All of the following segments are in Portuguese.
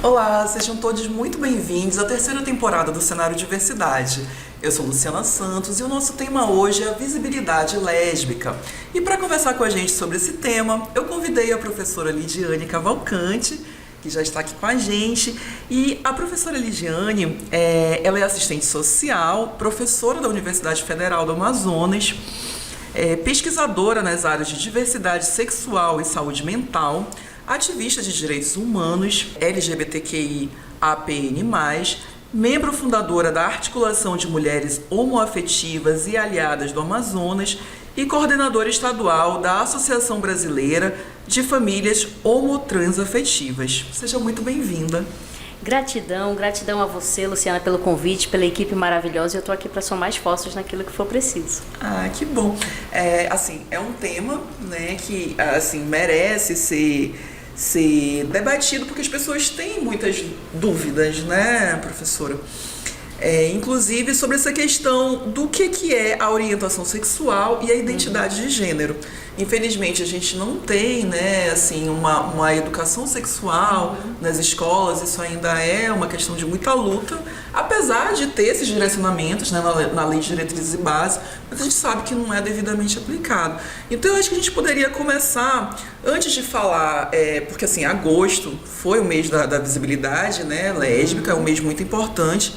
Olá, sejam todos muito bem-vindos à terceira temporada do Cenário Diversidade. Eu sou Luciana Santos e o nosso tema hoje é a visibilidade lésbica. E para conversar com a gente sobre esse tema, eu convidei a professora Lidiane Cavalcante, que já está aqui com a gente. E a professora Lidiane, ela é assistente social, professora da Universidade Federal do Amazonas, pesquisadora nas áreas de diversidade sexual e saúde mental, ativista de direitos humanos, LGBTQIAPN+, membro fundadora da Articulação de Mulheres Homoafetivas e Aliadas do Amazonas e coordenadora estadual da Associação Brasileira de Famílias Homotransafetivas. Seja muito bem-vinda. Gratidão a você, Luciana, pelo convite, pela equipe maravilhosa. Eu estou aqui para somar esforços naquilo que for preciso. Ah, que bom. É um tema, né, que merece ser debatido, porque as pessoas têm muitas dúvidas, né, professora? Inclusive sobre essa questão do que é a orientação sexual e a identidade de gênero. Infelizmente, a gente não tem, né, uma educação sexual nas escolas. Isso ainda é uma questão de muita luta, apesar de ter esses direcionamentos, né, na Lei de Diretrizes e Bases, mas a gente sabe que não é devidamente aplicado. Então, eu acho que a gente poderia começar, antes de falar, porque agosto foi o mês da visibilidade, né, lésbica, é um mês muito importante,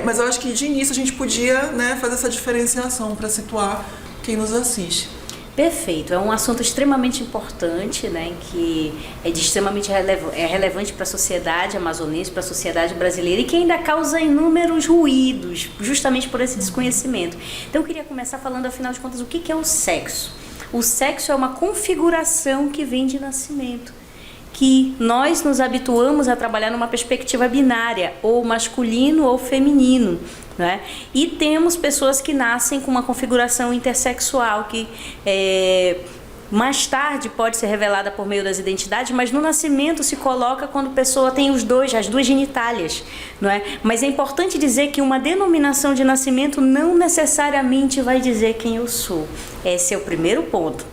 mas eu acho que de início a gente podia, né, fazer essa diferenciação para situar quem nos assiste. Perfeito, é um assunto extremamente importante, né, que é extremamente relevante para a sociedade amazonense, para a sociedade brasileira e que ainda causa inúmeros ruídos, justamente por esse desconhecimento. Então eu queria começar falando, afinal de contas, o que é o sexo? O sexo é uma configuração que vem de nascimento, que nós nos habituamos a trabalhar numa perspectiva binária, ou masculino ou feminino, né? E temos pessoas que nascem com uma configuração intersexual, que mais tarde pode ser revelada por meio das identidades, mas no nascimento se coloca quando a pessoa tem as duas genitálias, não é? Mas é importante dizer que uma denominação de nascimento não necessariamente vai dizer quem eu sou. Esse é o primeiro ponto.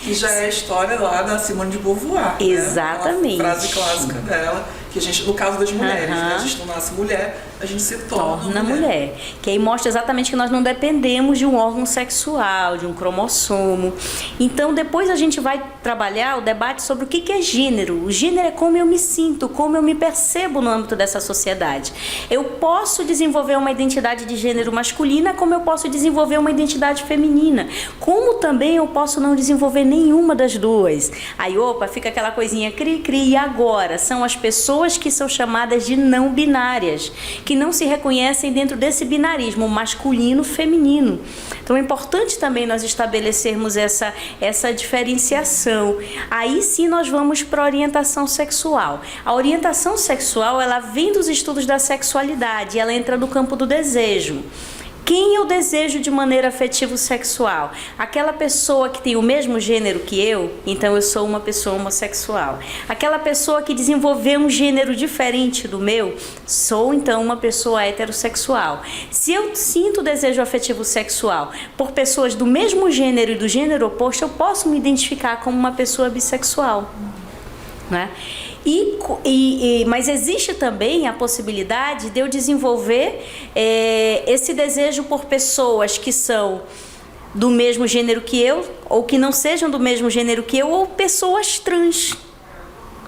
Que já é a história lá da Simone de Beauvoir. Exatamente. Né? A frase clássica dela, que a gente, no caso das mulheres, né? A gente não nasce mulher, a gente se torna mulher. Que aí mostra exatamente que nós não dependemos de um órgão sexual, de um cromossomo. Então, depois a gente vai trabalhar o debate sobre o que é gênero. O gênero é como eu me sinto, como eu me percebo no âmbito dessa sociedade. Eu posso desenvolver uma identidade de gênero masculina, como eu posso desenvolver uma identidade feminina. Como também eu posso não desenvolver nenhuma das duas. Aí, fica aquela coisinha cri-cri. E agora? São as pessoas que são chamadas de não binárias, que não se reconhecem dentro desse binarismo masculino-feminino. Então é importante também nós estabelecermos essa diferenciação. Aí sim nós vamos para a orientação sexual. A orientação sexual, ela vem dos estudos da sexualidade, ela entra no campo do desejo. Quem eu desejo de maneira afetivo-sexual? Aquela pessoa que tem o mesmo gênero que eu, então eu sou uma pessoa homossexual. Aquela pessoa que desenvolveu um gênero diferente do meu, sou então uma pessoa heterossexual. Se eu sinto desejo afetivo-sexual por pessoas do mesmo gênero e do gênero oposto, eu posso me identificar como uma pessoa bissexual, né? Mas existe também a possibilidade de eu desenvolver esse desejo por pessoas que são do mesmo gênero que eu, ou que não sejam do mesmo gênero que eu, ou pessoas trans.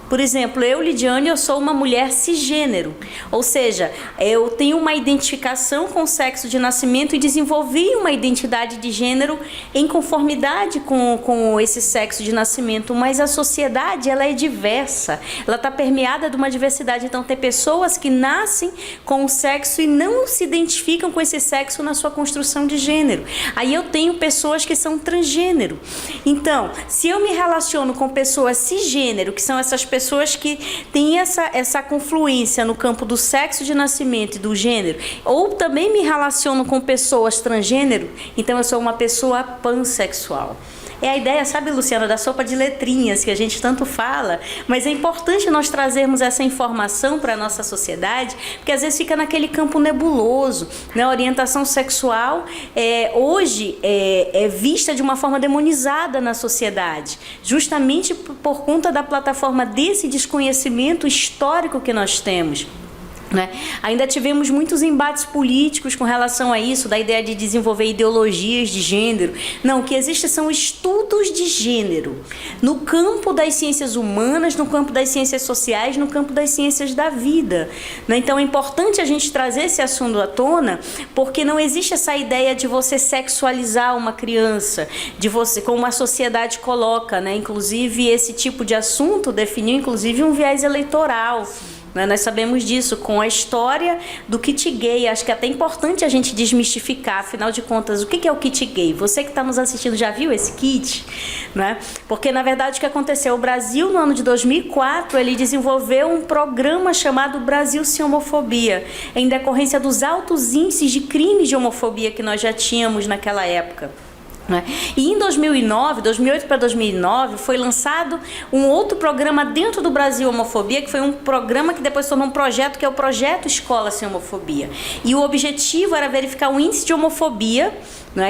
Por exemplo, eu, Lidiane, eu sou uma mulher cisgênero, ou seja, eu tenho uma identificação com o sexo de nascimento e desenvolvi uma identidade de gênero em conformidade com esse sexo de nascimento, mas a sociedade, ela é diversa, ela está permeada de uma diversidade. Então tem pessoas que nascem com o sexo e não se identificam com esse sexo na sua construção de gênero. Aí eu tenho pessoas que são transgênero. Então, se eu me relaciono com pessoas cisgênero, que são essas pessoas que têm essa confluência no campo do sexo de nascimento e do gênero, ou também me relaciono com pessoas transgênero, então eu sou uma pessoa pansexual. É a ideia, sabe, Luciana, da sopa de letrinhas que a gente tanto fala, mas é importante nós trazermos essa informação para a nossa sociedade, porque às vezes fica naquele campo nebuloso, né? A orientação sexual hoje é vista de uma forma demonizada na sociedade, justamente por conta da plataforma desse desconhecimento histórico que nós temos. Né? Ainda tivemos muitos embates políticos com relação a isso, da ideia de desenvolver ideologias de gênero. Não, o que existe são estudos de gênero no campo das ciências humanas, no campo das ciências sociais, no campo das ciências da vida. Né? Então é importante a gente trazer esse assunto à tona, porque não existe essa ideia de você sexualizar uma criança, de você, como a sociedade coloca, né? Inclusive esse tipo de assunto definiu inclusive um viés eleitoral. Nós sabemos disso com a história do kit gay. Acho que é até importante a gente desmistificar, afinal de contas, o que é o kit gay? Você que está nos assistindo já viu esse kit? Né? Porque, na verdade, o que aconteceu? O Brasil, no ano de 2004, ele desenvolveu um programa chamado Brasil Sem Homofobia, em decorrência dos altos índices de crimes de homofobia que nós já tínhamos naquela época. E em 2008 para 2009, foi lançado um outro programa dentro do Brasil Homofobia, que foi um programa que depois se tornou um projeto, que é o Projeto Escola Sem Homofobia. E o objetivo era verificar o índice de homofobia,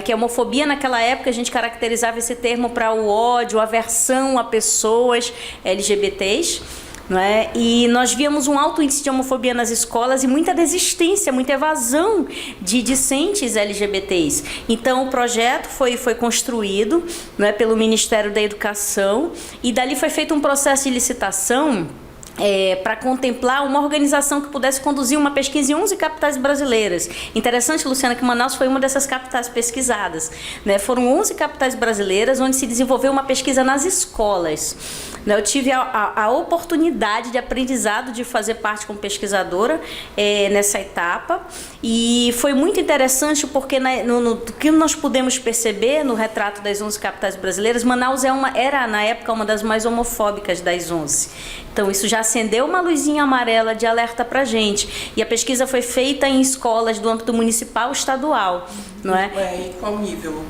que a homofobia naquela época a gente caracterizava esse termo para o ódio, a aversão a pessoas LGBTs. E nós víamos um alto índice de homofobia nas escolas e muita desistência, muita evasão de discentes LGBTs. Então o projeto foi construído pelo Ministério da Educação e dali foi feito um processo de licitação para contemplar uma organização que pudesse conduzir uma pesquisa em 11 capitais brasileiras. Interessante, Luciana, que Manaus foi uma dessas capitais pesquisadas. Foram 11 capitais brasileiras onde se desenvolveu uma pesquisa nas escolas. Eu tive a oportunidade de aprendizado de fazer parte como pesquisadora nessa etapa e foi muito interessante porque no que nós pudemos perceber no retrato das 11 capitais brasileiras, Manaus era na época uma das mais homofóbicas das 11. Então isso já acendeu uma luzinha amarela de alerta para a gente. E a pesquisa foi feita em escolas do âmbito municipal e estadual. E qual nível?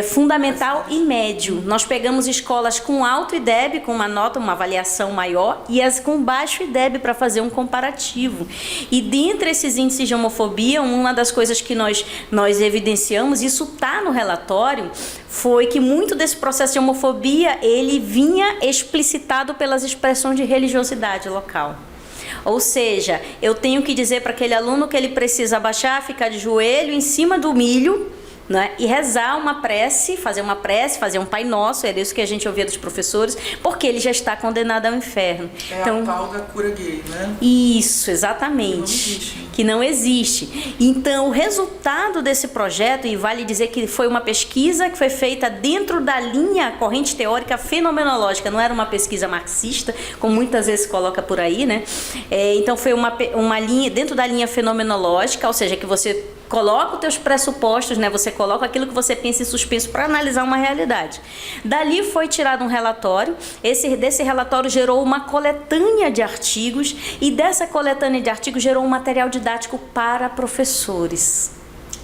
Fundamental e médio. Nós pegamos escolas com alto IDEB, com uma nota, uma avaliação maior, e as com baixo IDEB para fazer um comparativo. E dentre esses índices de homofobia, uma das coisas que nós evidenciamos, isso está no relatório, foi que muito desse processo de homofobia ele vinha explicitado pelas expressões de religiosidade local. Ou seja, eu tenho que dizer para aquele aluno que ele precisa abaixar, ficar de joelho em cima do milho, e rezar uma prece, fazer um Pai Nosso, era isso que a gente ouvia dos professores, porque ele já está condenado ao inferno. Então, a tal da cura gay, né? Isso, exatamente. Que não existe. Então, o resultado desse projeto, e vale dizer que foi uma pesquisa que foi feita dentro da linha corrente teórica fenomenológica, não era uma pesquisa marxista, como muitas vezes se coloca por aí, Então, foi uma linha, dentro da linha fenomenológica, ou seja, que você coloca os teus pressupostos, você coloca aquilo que você pensa em suspenso para analisar uma realidade. Dali foi tirado um relatório, desse relatório gerou uma coletânea de artigos e dessa coletânea de artigos gerou um material didático para professores.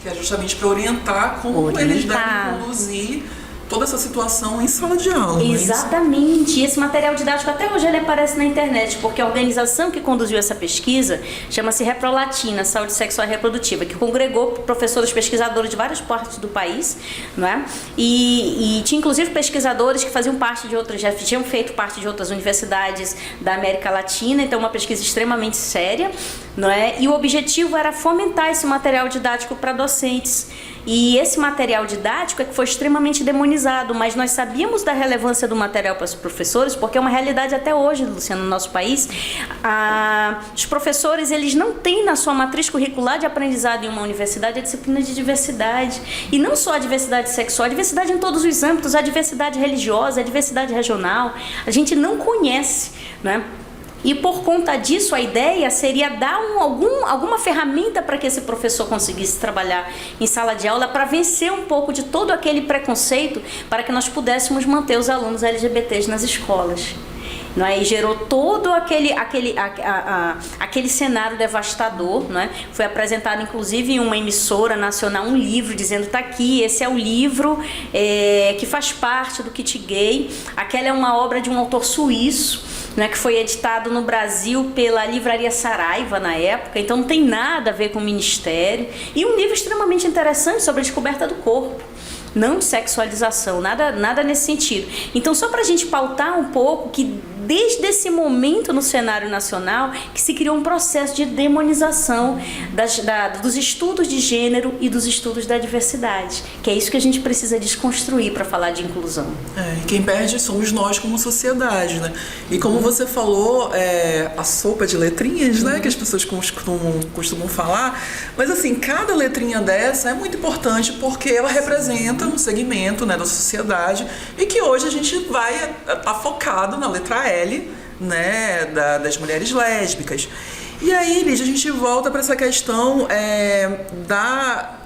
Que é justamente para orientar como eles devem conduzir toda essa situação em sala de aula. Exatamente. E esse material didático até hoje ele aparece na internet, porque a organização que conduziu essa pesquisa chama-se Reprolatina, Saúde Sexual e Reprodutiva, que congregou professores pesquisadores de várias partes do país, E tinha inclusive pesquisadores que faziam parte de outras, já tinham feito parte de outras universidades da América Latina, então uma pesquisa extremamente séria, E o objetivo era fomentar esse material didático para docentes. E esse material didático é que foi extremamente demonizado, mas nós sabíamos da relevância do material para os professores, porque é uma realidade até hoje, Luciana, no nosso país. Os professores, eles não têm na sua matriz curricular de aprendizado em uma universidade a disciplina de diversidade. E não só a diversidade sexual, a diversidade em todos os âmbitos, a diversidade religiosa, a diversidade regional. A gente não conhece, E por conta disso, a ideia seria dar alguma ferramenta para que esse professor conseguisse trabalhar em sala de aula para vencer um pouco de todo aquele preconceito para que nós pudéssemos manter os alunos LGBTs nas escolas. não é? E gerou todo aquele cenário devastador, não é? Foi apresentado inclusive em uma emissora nacional um livro dizendo: tá aqui, esse é o livro que faz parte do kit gay. Aquela é uma obra de um autor suíço, né, que foi editado no Brasil pela Livraria Saraiva na época, então não tem nada a ver com o Ministério. E um livro extremamente interessante sobre a descoberta do corpo, não de sexualização, nada nesse sentido. Então, só para a gente pautar um pouco que desde esse momento no cenário nacional que se criou um processo de demonização dos estudos de gênero e dos estudos da diversidade, que é isso que a gente precisa desconstruir para falar de inclusão. Quem perde somos nós como sociedade, né? E como você falou, a sopa de letrinhas, né, que as pessoas costumam falar, mas assim, cada letrinha dessa é muito importante porque ela representa um segmento, né, da sociedade, e que hoje a gente vai estar focado na letra L, né, das mulheres lésbicas. E aí, Lídia, a gente volta para essa questão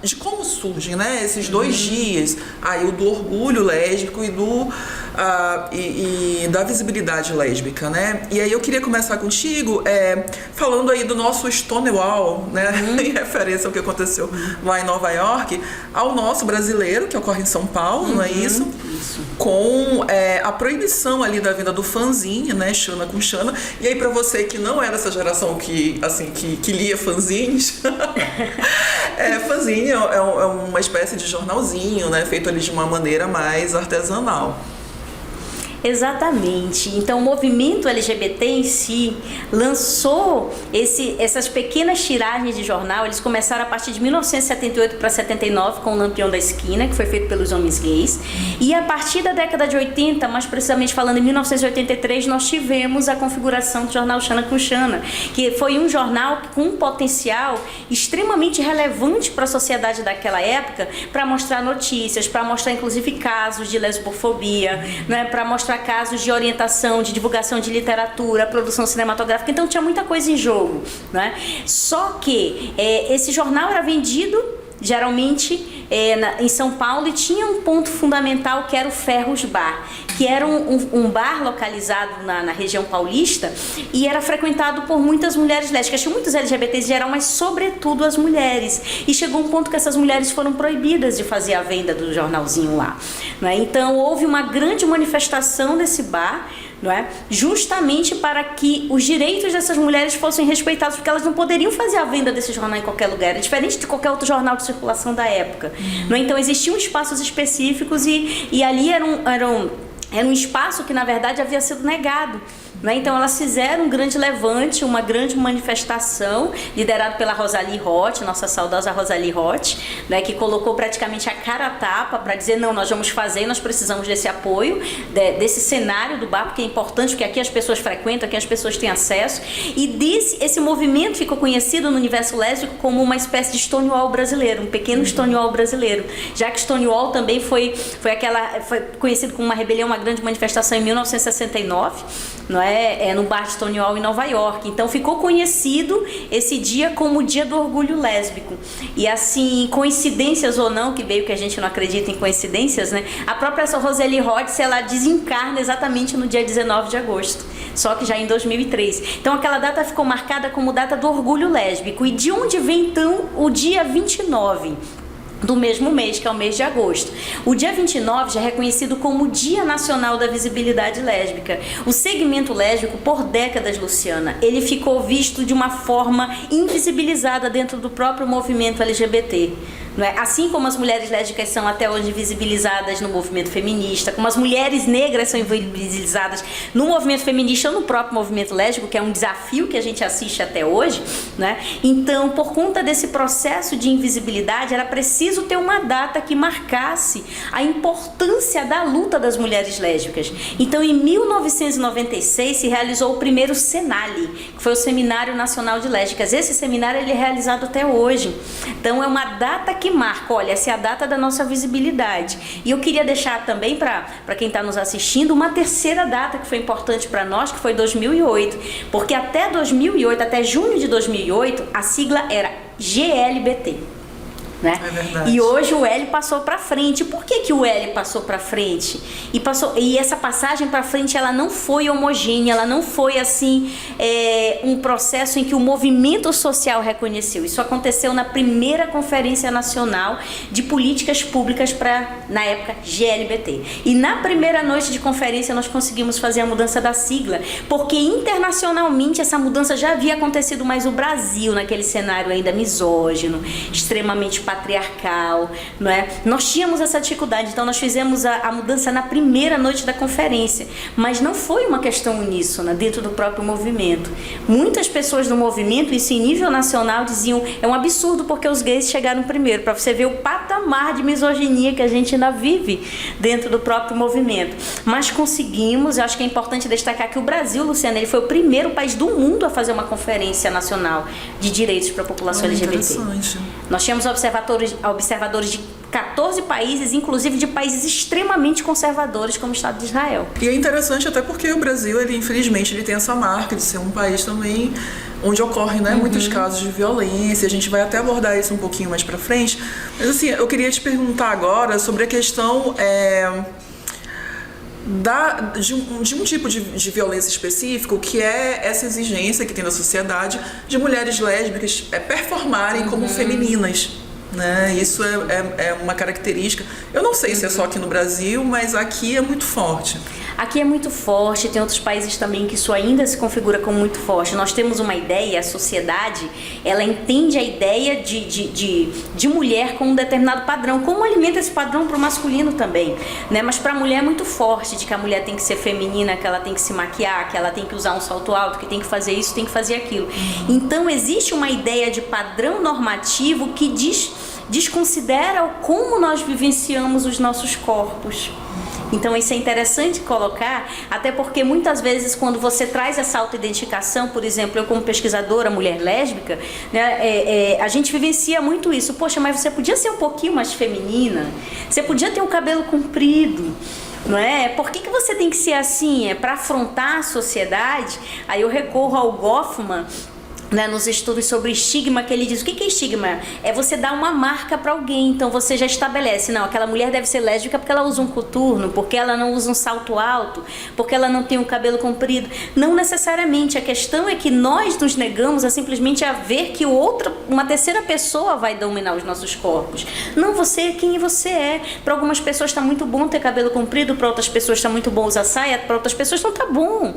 de como surgem, né, esses 2 dias, aí o do orgulho lésbico e da visibilidade lésbica, né? E aí eu queria começar contigo falando aí do nosso Stonewall, né, em referência ao que aconteceu lá em Nova York, ao nosso brasileiro, que ocorre em São Paulo, não é isso? Com a proibição ali da venda do fanzine, né, Xana com Xana. E aí, para você que não é dessa geração que lia fanzines, fanzine é uma espécie de jornalzinho, né, feito ali de uma maneira mais artesanal. Exatamente. Então, o movimento LGBT em si lançou essas pequenas tiragens de jornal. Eles começaram a partir de 1978 para 79 com o Lampião da Esquina, que foi feito pelos homens gays. E a partir da década de 80, mais precisamente falando em 1983, nós tivemos a configuração do jornal Xana com Xana, que foi um jornal com um potencial extremamente relevante para a sociedade daquela época, para mostrar notícias, para mostrar inclusive casos de lesbofobia, né, para mostrar casos de orientação, de divulgação de literatura, produção cinematográfica. Então tinha muita coisa em jogo, né? Só que esse jornal era vendido geralmente em São Paulo e tinha um ponto fundamental que era o Ferros Bar, que era um bar localizado na região paulista e era frequentado por muitas mulheres lésbicas. Tinha muitos LGBTs em geral, mas sobretudo as mulheres. E chegou um ponto que essas mulheres foram proibidas de fazer a venda do jornalzinho lá, né? Então houve uma grande manifestação desse bar, não é? Justamente para que os direitos dessas mulheres fossem respeitados, porque elas não poderiam fazer a venda desse jornal em qualquer lugar, é diferente de qualquer outro jornal de circulação da época. Não é? Então existiam espaços específicos e ali era um espaço que na verdade havia sido negado. Né? Então elas fizeram um grande levante, uma grande manifestação liderada pela Rosalie Roth, nossa saudosa Rosalie Roth, né? Que colocou praticamente a cara a tapa para dizer: não, nós vamos fazer, nós precisamos desse apoio, desse cenário do bar, porque é importante, porque aqui as pessoas frequentam, aqui as pessoas têm acesso. E esse movimento ficou conhecido no universo lésbico como uma espécie de Stonewall brasileiro, um pequeno Stonewall brasileiro, já que Stonewall também foi conhecido como uma rebelião, uma grande manifestação em 1969, não é? No bar de Stonewall em Nova York. Então ficou conhecido esse dia como o Dia do Orgulho Lésbico. E assim, coincidências ou não, que meio que a gente não acredita em coincidências, né? A própria Rosalie Roth, ela desencarna exatamente no dia 19 de agosto, só que já em 2003. Então aquela data ficou marcada como data do orgulho lésbico. E de onde vem então o dia 29? Do mesmo mês, que é o mês de agosto. O dia 29 já é reconhecido como o Dia Nacional da Visibilidade Lésbica. O segmento lésbico, por décadas, Luciana, ele ficou visto de uma forma invisibilizada dentro do próprio movimento LGBT. Não é? Assim como as mulheres lésbicas são até hoje visibilizadas no movimento feminista, como as mulheres negras são visibilizadas no movimento feminista ou no próprio movimento lésbico, que é um desafio que a gente assiste até hoje, né? Então, por conta desse processo de invisibilidade, era preciso ter uma data que marcasse a importância da luta das mulheres lésbicas. Então, em 1996, se realizou o primeiro Senale, que foi o Seminário Nacional de Lésbicas. Esse seminário ele é realizado até hoje. Então, é uma data que marca, olha, essa é a data da nossa visibilidade. E eu queria deixar também para quem está nos assistindo uma terceira data que foi importante para nós, que foi 2008, porque até 2008, até junho de 2008, a sigla era GLBT. Né? É verdade. E hoje o L passou para frente. Por que o L passou para frente? E essa passagem para frente, ela não foi homogênea, ela não foi assim um processo em que o movimento social reconheceu. Isso aconteceu na primeira Conferência Nacional de Políticas Públicas para, na época, GLBT. E na primeira noite de conferência nós conseguimos fazer a mudança da sigla, porque internacionalmente essa mudança já havia acontecido, mas o Brasil, naquele cenário ainda misógino, extremamente patriarcal, não é? Nós tínhamos essa dificuldade, então nós fizemos a mudança na primeira noite da conferência, mas não foi uma questão uníssona dentro do próprio movimento. Muitas pessoas do movimento, isso em nível nacional, diziam, é um absurdo porque os gays chegaram primeiro, para você ver o patamar de misoginia que a gente ainda vive dentro do próprio movimento. Mas conseguimos, eu acho que é importante destacar que o Brasil, Luciana, ele foi o primeiro país do mundo a fazer uma conferência nacional de direitos para a população LGBT. Nós tínhamos observadores de 14 países, inclusive de países extremamente conservadores, como o Estado de Israel. E é interessante até porque o Brasil, infelizmente, ele tem essa marca de ser um país também onde ocorrem, né, muitos casos de violência. A gente vai até abordar isso um pouquinho mais pra frente. Mas assim, eu queria te perguntar agora sobre a questão de um tipo de violência específico, que é essa exigência que tem na sociedade de mulheres lésbicas performarem como femininas. Né? Isso é uma característica. Eu não sei se é só aqui no Brasil, mas aqui é muito forte. Aqui é muito forte, tem outros países também que isso ainda se configura como muito forte. Nós temos uma ideia, a sociedade, ela entende a ideia de mulher com um determinado padrão. Como alimenta esse padrão para o masculino também, né? Mas para a mulher é muito forte, de que a mulher tem que ser feminina, que ela tem que se maquiar, que ela tem que usar um salto alto, que tem que fazer isso, tem que fazer aquilo. Então existe uma ideia de padrão normativo que desconsidera como nós vivenciamos os nossos corpos. Então isso é interessante colocar, até porque muitas vezes quando você traz essa autoidentificação, por exemplo, eu como pesquisadora, mulher lésbica, né, a gente vivencia muito isso. Poxa, mas você podia ser um pouquinho mais feminina, você podia ter um cabelo comprido, não é? Por que você tem que ser assim? É para afrontar a sociedade? Aí eu recorro ao Goffman, né, nos estudos sobre estigma, que ele diz, o que é estigma? É você dar uma marca para alguém, então você já estabelece, não, aquela mulher deve ser lésbica porque ela usa um coturno, porque ela não usa um salto alto, porque ela não tem um cabelo comprido. Não necessariamente, a questão é que nós nos negamos a simplesmente a ver que uma terceira pessoa vai dominar os nossos corpos. Não, você é quem você é. Para algumas pessoas está muito bom ter cabelo comprido, para outras pessoas está muito bom usar saia, para outras pessoas não está bom.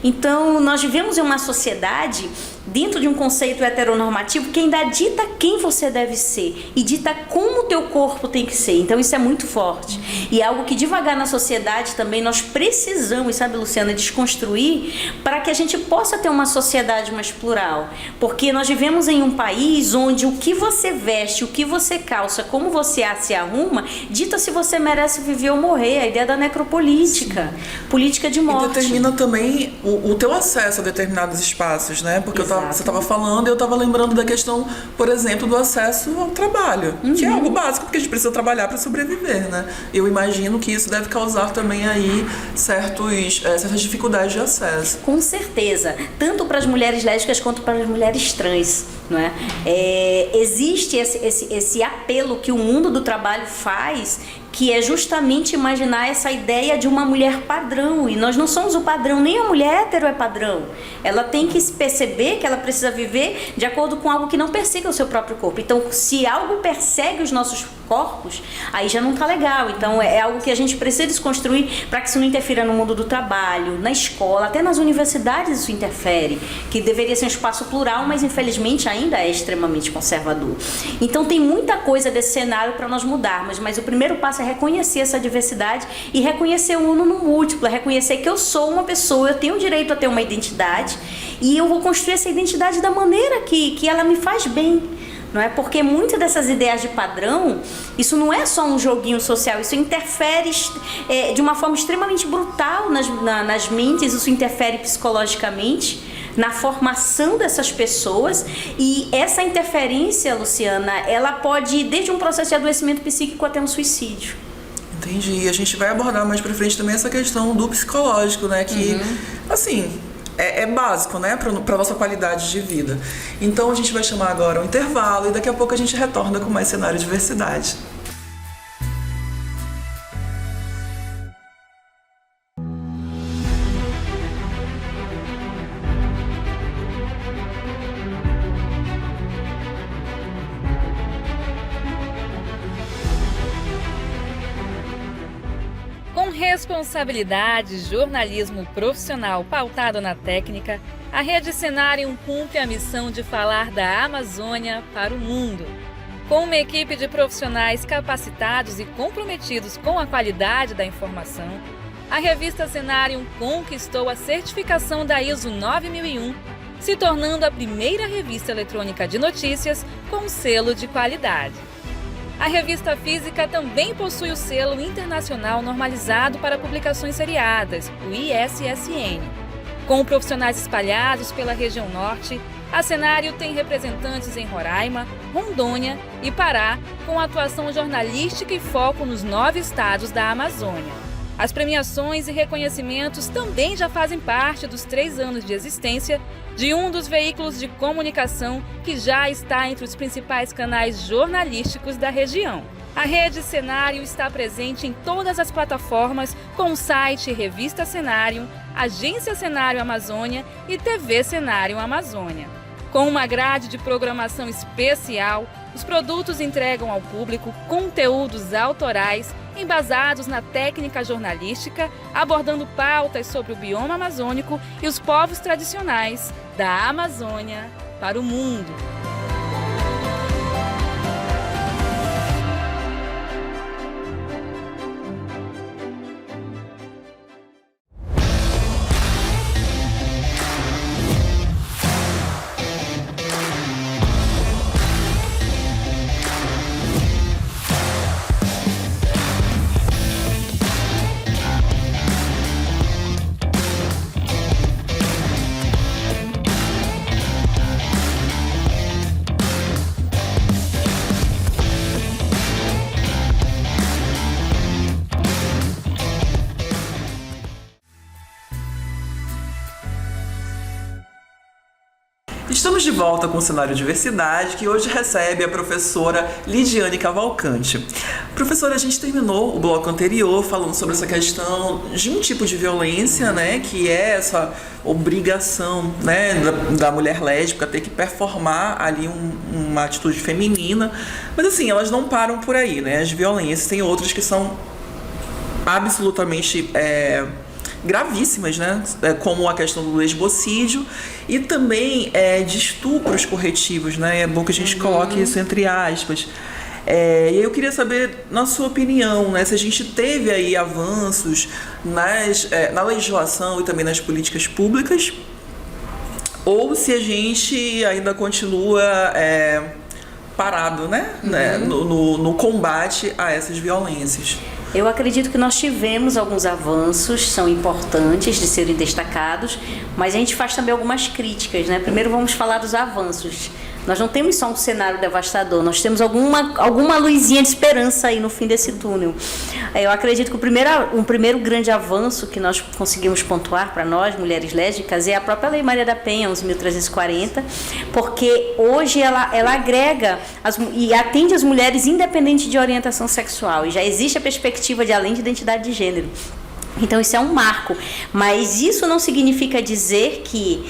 Então, nós vivemos em uma sociedade, dentro de um conceito heteronormativo, que ainda dita quem você deve ser e dita como o teu corpo tem que ser. Então, isso é muito forte. E é algo que devagar na sociedade também nós precisamos, sabe, Luciana, desconstruir para que a gente possa ter uma sociedade mais plural. Porque nós vivemos em um país onde o que você veste, o que você calça, como você se arruma, dita se você merece viver ou morrer. A ideia da necropolítica, política de morte. E determina também o teu acesso a determinados espaços, né? Porque você estava falando e eu estava lembrando da questão, por exemplo, do acesso ao trabalho, que é algo básico, porque a gente precisa trabalhar para sobreviver, né? Eu imagino que isso deve causar também aí certas dificuldades de acesso. Com certeza, tanto para as mulheres lésbicas quanto para as mulheres trans, não é? Existe esse apelo que o mundo do trabalho faz, que é justamente imaginar essa ideia de uma mulher padrão, e nós não somos o padrão, nem a mulher hétero é padrão. Ela tem que perceber que ela precisa viver de acordo com algo que não persiga o seu próprio corpo. Então, se algo persegue os nossos corpos, aí já não tá legal. Então, é algo que a gente precisa desconstruir para que isso não interfira no mundo do trabalho, na escola, até nas universidades isso interfere, que deveria ser um espaço plural, mas infelizmente ainda é extremamente conservador. Então, tem muita coisa desse cenário para nós mudarmos, mas o primeiro passo é reconhecer essa diversidade e reconhecer o uno no múltiplo, é reconhecer que eu sou uma pessoa, eu tenho o direito a ter uma identidade e eu vou construir essa identidade da maneira que ela me faz bem. Não é? Porque muitas dessas ideias de padrão, isso não é só um joguinho social, isso interfere de uma forma extremamente brutal nas mentes, isso interfere psicologicamente na formação dessas pessoas, e essa interferência, Luciana, ela pode ir desde um processo de adoecimento psíquico até um suicídio. Entendi. E a gente vai abordar mais pra frente também essa questão do psicológico, né? Que, assim, é básico, né, para nossa qualidade de vida. Então a gente vai chamar agora um intervalo e daqui a pouco a gente retorna com mais cenário de diversidade. Com responsabilidade, jornalismo profissional pautado na técnica, a Rede Cenarium cumpre a missão de falar da Amazônia para o mundo. Com uma equipe de profissionais capacitados e comprometidos com a qualidade da informação, a revista Cenarium conquistou a certificação da ISO 9001, se tornando a primeira revista eletrônica de notícias com selo de qualidade. A revista física também possui o selo internacional normalizado para publicações seriadas, o ISSN. Com profissionais espalhados pela região norte, a Cenarium tem representantes em Roraima, Rondônia e Pará, com atuação jornalística e foco nos 9 estados da Amazônia. As premiações e reconhecimentos também já fazem parte dos 3 anos de existência de um dos veículos de comunicação que já está entre os principais canais jornalísticos da região. A Rede Cenarium está presente em todas as plataformas com o site Revista Cenarium, Agência Cenarium Amazônia e TV Cenarium Amazônia. Com uma grade de programação especial, os produtos entregam ao público conteúdos autorais embasados na técnica jornalística, abordando pautas sobre o bioma amazônico e os povos tradicionais da Amazônia para o mundo. Estamos de volta com o Cenário Diversidade, que hoje recebe a professora Lidiane Cavalcante. Professora, a gente terminou o bloco anterior falando sobre essa questão de um tipo de violência, né, que é essa obrigação, né, da mulher lésbica ter que performar ali uma atitude feminina. Mas assim, elas não param por aí, né? As violências, tem outras que são absolutamente gravíssimas, né? Como a questão do lesbocídio e também de estupros corretivos, né? É bom que a gente coloque isso entre aspas. E eu queria saber, na sua opinião, né, se a gente teve aí avanços na legislação e também nas políticas públicas, ou se a gente ainda continua parado, né? No combate a essas violências. Eu acredito que nós tivemos alguns avanços, são importantes de serem destacados, mas a gente faz também algumas críticas, né? Primeiro vamos falar dos avanços. Nós não temos só um cenário devastador, nós temos alguma luzinha de esperança aí no fim desse túnel. Eu acredito que o primeiro grande avanço que nós conseguimos pontuar para nós, mulheres lésbicas, é a própria Lei Maria da Penha, 11.340, porque hoje ela agrega e atende as mulheres independente de orientação sexual, e já existe a perspectiva de além de identidade de gênero. Então isso é um marco, mas isso não significa dizer que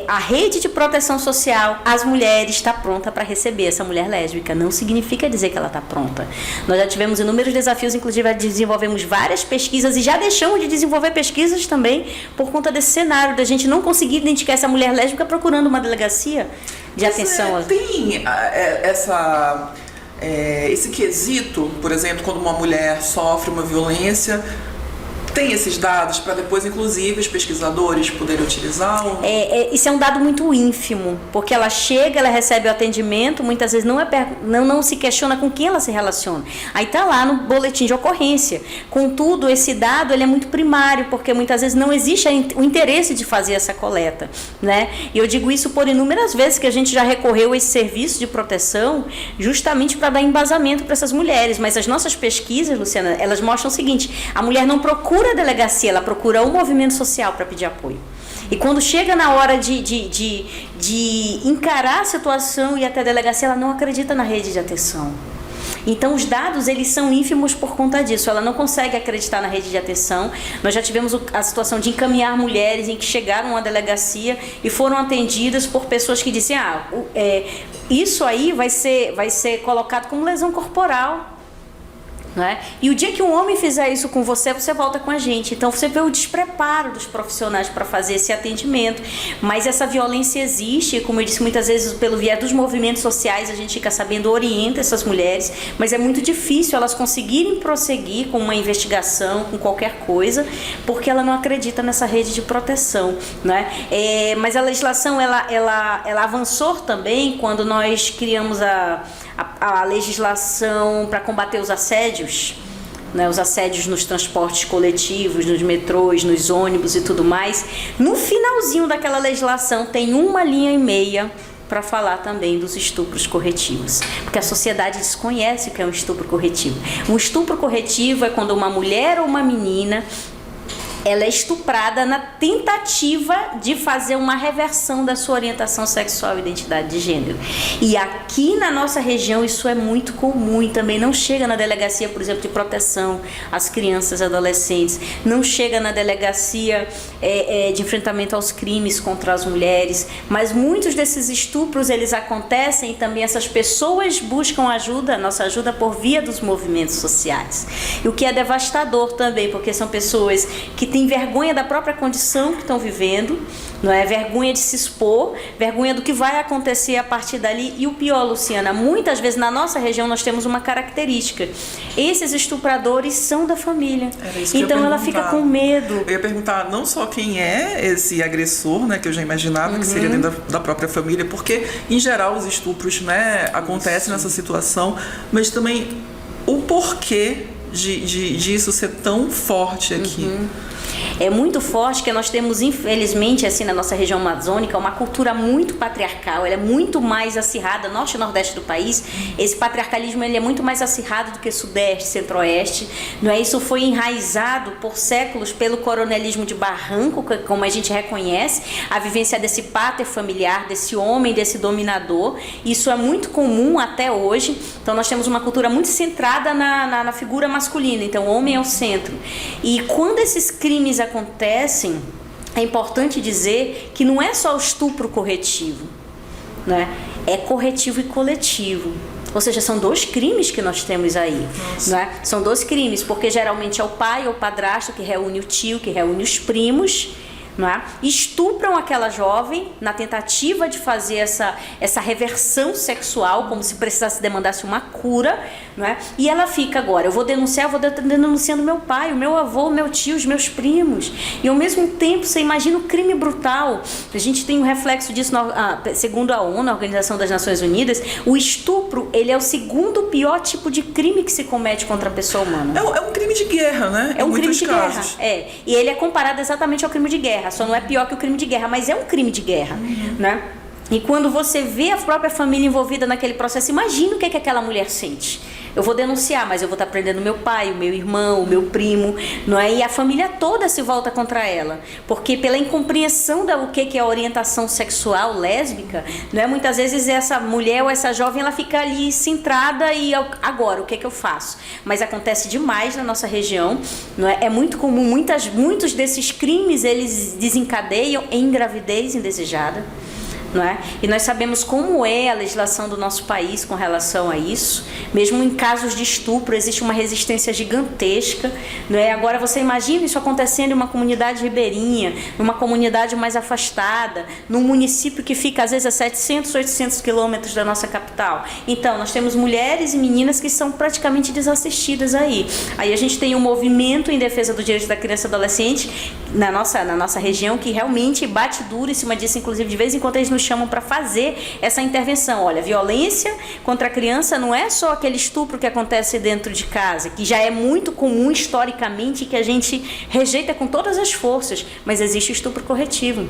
a rede de proteção social, as mulheres, está pronta para receber essa mulher lésbica. Não significa dizer que ela está pronta. Nós já tivemos inúmeros desafios, inclusive desenvolvemos várias pesquisas e já deixamos de desenvolver pesquisas também por conta desse cenário, da gente não conseguir identificar essa mulher lésbica procurando uma delegacia de atenção. Tem esse quesito, por exemplo, quando uma mulher sofre uma violência, tem esses dados para depois, inclusive, os pesquisadores poderem utilizar? Isso é um dado muito ínfimo, porque ela chega, ela recebe o atendimento, muitas vezes não se questiona com quem ela se relaciona. Aí está lá no boletim de ocorrência. Contudo, esse dado ele é muito primário, porque muitas vezes não existe o interesse de fazer essa coleta, né? E eu digo isso por inúmeras vezes que a gente já recorreu a esse serviço de proteção justamente para dar embasamento para essas mulheres. Mas as nossas pesquisas, Luciana, elas mostram o seguinte: a mulher não procura a delegacia, ela procura o movimento social para pedir apoio. E quando chega na hora de encarar a situação e até a delegacia, ela não acredita na rede de atenção. Então os dados eles são ínfimos por conta disso, ela não consegue acreditar na rede de atenção. Nós já tivemos a situação de encaminhar mulheres em que chegaram à delegacia e foram atendidas por pessoas que disseram isso aí vai ser colocado como lesão corporal. Não é? E o dia que um homem fizer isso com você, você volta com a gente. Então você vê o despreparo dos profissionais para fazer esse atendimento. Mas essa violência existe, como eu disse, muitas vezes pelo viés dos movimentos sociais a gente fica sabendo, orienta essas mulheres, mas é muito difícil elas conseguirem prosseguir com uma investigação, com qualquer coisa, porque ela não acredita nessa rede de proteção, não é? Mas a legislação ela avançou também quando nós criamos a legislação para combater os assédios, né, os assédios nos transportes coletivos, nos metrôs, nos ônibus e tudo mais. No finalzinho daquela legislação tem 1,5 linha para falar também dos estupros corretivos, porque a sociedade desconhece o que é um estupro corretivo. Um estupro corretivo é quando uma mulher ou uma menina ela é estuprada na tentativa de fazer uma reversão da sua orientação sexual e identidade de gênero. E aqui na nossa região isso é muito comum e também não chega na delegacia, por exemplo, de proteção às crianças e adolescentes, não chega na delegacia de enfrentamento aos crimes contra as mulheres, mas muitos desses estupros eles acontecem e também essas pessoas buscam ajuda, nossa ajuda por via dos movimentos sociais. E o que é devastador também, porque são pessoas que têm vergonha da própria condição que estão vivendo, não é? Vergonha de se expor, vergonha do que vai acontecer a partir dali. E o pior, Luciana, muitas vezes na nossa região nós temos uma característica: esses estupradores são da família. Então ela fica com medo. Eu ia perguntar não só quem é esse agressor, né, que eu já imaginava que seria dentro da própria família, porque em geral os estupros, né, acontecem nessa situação, mas também o porquê disso ser tão forte aqui. É muito forte, que nós temos, infelizmente, assim, na nossa região amazônica, uma cultura muito patriarcal, ela é muito mais acirrada, norte e nordeste do país, esse patriarcalismo ele é muito mais acirrado do que sudeste, centro-oeste, não é? Isso foi enraizado por séculos pelo coronelismo de barranco, como a gente reconhece, a vivência desse páter familiar, desse homem, desse dominador. Isso é muito comum até hoje. Então nós temos uma cultura muito centrada na figura masculina, então o homem é o centro. E quando esses crimes acontecem, é importante dizer que não é só o estupro corretivo, né? É corretivo e coletivo. Ou seja, são 2 crimes que nós temos aí, né? São 2 crimes, porque geralmente é o pai ou o padrasto que reúne o tio, que reúne os primos, não é? Estupram aquela jovem na tentativa de fazer essa reversão sexual, como se precisasse demandasse uma cura, não é? E ela fica agora, eu vou denunciando meu pai, o meu avô, o meu tio, os meus primos. E ao mesmo tempo, você imagina o crime brutal. A gente tem um reflexo disso, segundo a ONU, a Organização das Nações Unidas, o estupro, ele é o 2º pior tipo de crime que se comete contra a pessoa humana. É um crime de guerra, né? É um crime de guerra, e ele é comparado exatamente ao crime de guerra. Só não é pior que o crime de guerra, mas é um crime de guerra, né? E quando você vê a própria família envolvida naquele processo, imagina o que aquela mulher sente. Eu vou denunciar, mas eu vou estar prendendo meu pai, o meu irmão, o meu primo, não é? E a família toda se volta contra ela, porque pela incompreensão do que é a orientação sexual lésbica, não é? Muitas vezes essa mulher ou essa jovem, ela fica ali centrada e agora, o que eu faço? Mas acontece demais na nossa região, não é? É muito comum, muitos desses crimes, eles desencadeiam em gravidez indesejada, não é? E nós sabemos como é a legislação do nosso país com relação a isso. Mesmo em casos de estupro existe uma resistência gigantesca, não é? Agora você imagina isso acontecendo em uma comunidade ribeirinha, numa comunidade mais afastada, num município que fica às vezes a 700, 800 quilômetros da nossa capital. Então nós temos mulheres e meninas que são praticamente desassistidas aí. Aí a gente tem um movimento em defesa do direito da criança e adolescente na nossa região que realmente bate duro em cima disso. Inclusive de vez em quando eles nos chamam para fazer essa intervenção. Olha, violência contra a criança não é só aquele estupro que acontece dentro de casa, que já é muito comum historicamente, que a gente rejeita com todas as forças, mas existe o estupro corretivo,